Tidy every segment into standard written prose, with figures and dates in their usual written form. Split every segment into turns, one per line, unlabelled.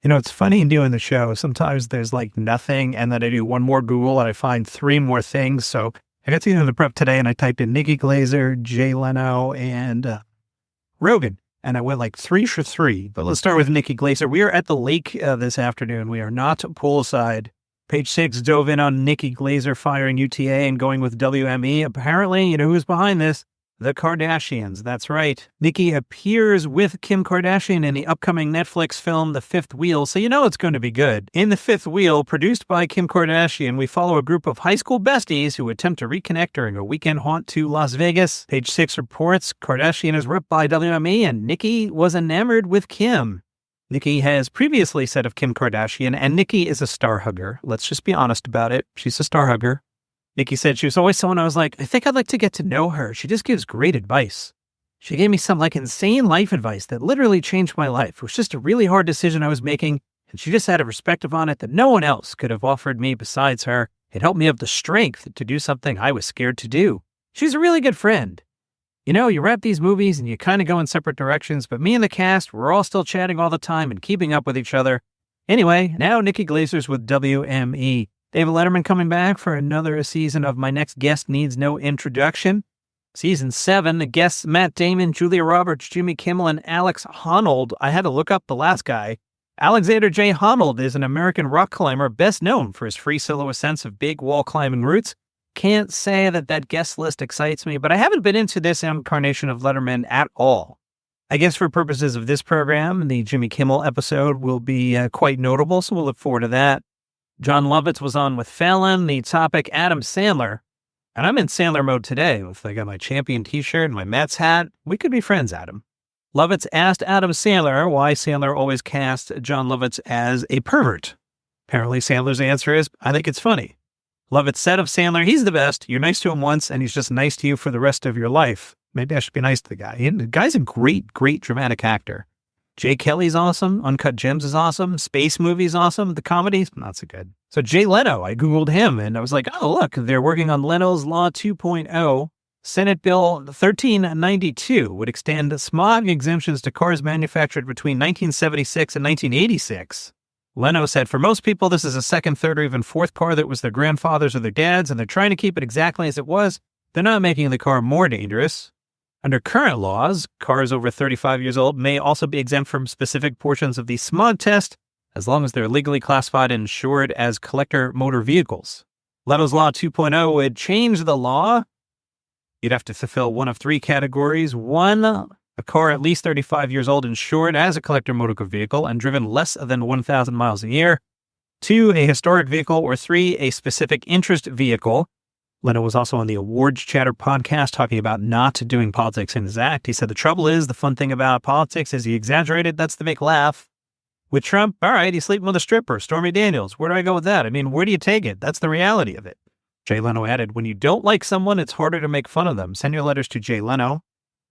It's funny doing the show. Sometimes there's like nothing, and then I do one more Google and I find three more things. So I got to the prep today and I typed in Nikki Glaser, Jay Leno, and Rogan. And I went like 3 for 3. But let's start with Nikki Glaser. We are at the lake this afternoon. We are not poolside. Page 6 dove in on Nikki Glaser firing UTA and going with WME. Apparently, you know who's behind this? The Kardashians. That's right. Nikki appears with Kim Kardashian in the upcoming Netflix film, The Fifth Wheel, so you know it's going to be good. In The Fifth Wheel, produced by Kim Kardashian, we follow a group of high school besties who attempt to reconnect during a weekend haunt to Las Vegas. Page 6 reports Kardashian is ripped by WME and Nikki was enamored with Kim. Nikki has previously said of Kim Kardashian, and Nikki is a star hugger. Let's just be honest about it. She's a star hugger. Nikki said she was always someone I was like, I think I'd like to get to know her. She just gives great advice. She gave me some like insane life advice that literally changed my life. It was just a really hard decision I was making, and she just had a perspective on it that no one else could have offered me besides her. It helped me have the strength to do something I was scared to do. She's a really good friend. You know, you wrap these movies and you kind of go in separate directions, but me and the cast, we're all still chatting all the time and keeping up with each other. Anyway, now Nikki Glaser's with WME. David Letterman coming back for another season of My Next Guest Needs No Introduction. Season 7, the guests Matt Damon, Julia Roberts, Jimmy Kimmel, and Alex Honnold. I had to look up the last guy. Alexander J. Honnold is an American rock climber best known for his free solo ascents of big wall climbing routes. Can't say that guest list excites me, but I haven't been into this incarnation of Letterman at all. I guess for purposes of this program, the Jimmy Kimmel episode will be quite notable, so we'll look forward to that. Jon Lovitz was on with Fallon, the topic Adam Sandler. And I'm in Sandler mode today. I got my champion t-shirt and my Mets hat. We could be friends, Adam. Lovitz asked Adam Sandler why Sandler always cast Jon Lovitz as a pervert. Apparently Sandler's answer is, I think it's funny. Lovitz said of Sandler, he's the best. You're nice to him once and he's just nice to you for the rest of your life. Maybe I should be nice to the guy. The guy's a great dramatic actor. Jay Kelly's awesome. Uncut Gems is awesome. Space Movie's awesome. The comedy's not so good. So Jay Leno, I Googled him and I was like, oh, look, they're working on Leno's Law 2.0. Senate Bill 1392 would extend smog exemptions to cars manufactured between 1976 and 1986. Leno said, for most people, this is a second, third, or even fourth car that was their grandfather's or their dad's, and they're trying to keep it exactly as it was. They're not making the car more dangerous. Under current laws, cars over 35 years old may also be exempt from specific portions of the smog test, as long as they're legally classified and insured as collector motor vehicles. Leno's Law 2.0 would change the law. You'd have to fulfill one of 3 categories. 1, a car at least 35 years old insured as a collector motor vehicle and driven less than 1,000 miles a year. 2, a historic vehicle. Or 3, a specific interest vehicle. Leno was also on the Awards Chatter podcast talking about not doing politics in his act. He said, the trouble is, the fun thing about politics is he exaggerated. That's to make laugh. With Trump, all right, he's sleeping with a stripper, Stormy Daniels. Where do I go with that? I mean, where do you take it? That's the reality of it. Jay Leno added, when you don't like someone, it's harder to make fun of them. Send your letters to Jay Leno.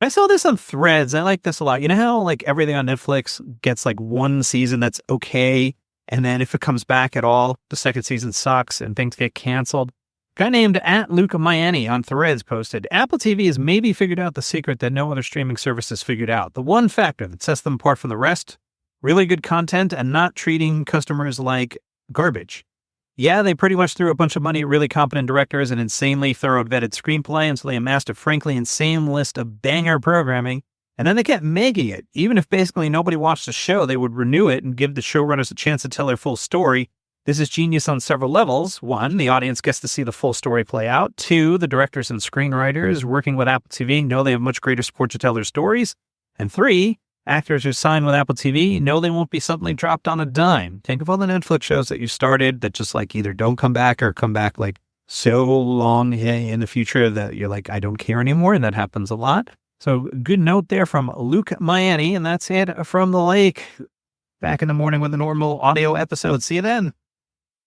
I saw this on Threads. I like this a lot. You know how like everything on Netflix gets like one season that's okay, and then if it comes back at all, the second season sucks and things get canceled? A guy named @Luca on Threads posted, Apple TV has maybe figured out the secret that no other streaming service has figured out. The one factor that sets them apart from the rest, really good content and not treating customers like garbage. Yeah, they pretty much threw a bunch of money at really competent directors and insanely thorough vetted screenplay, and so they amassed a frankly insane list of banger programming, and then they kept making it. Even if basically nobody watched the show, they would renew it and give the showrunners a chance to tell their full story. This is genius on several levels. 1, the audience gets to see the full story play out. 2, the directors and screenwriters working with Apple TV know they have much greater support to tell their stories. And 3, actors who sign with Apple TV know they won't be suddenly dropped on a dime. Think of all the Netflix shows that you started that just like either don't come back or come back like so long in the future that you're like, I don't care anymore. And that happens a lot. So good note there from Luke Miami. And that's it from the lake. Back in the morning with a normal audio episode. See you then.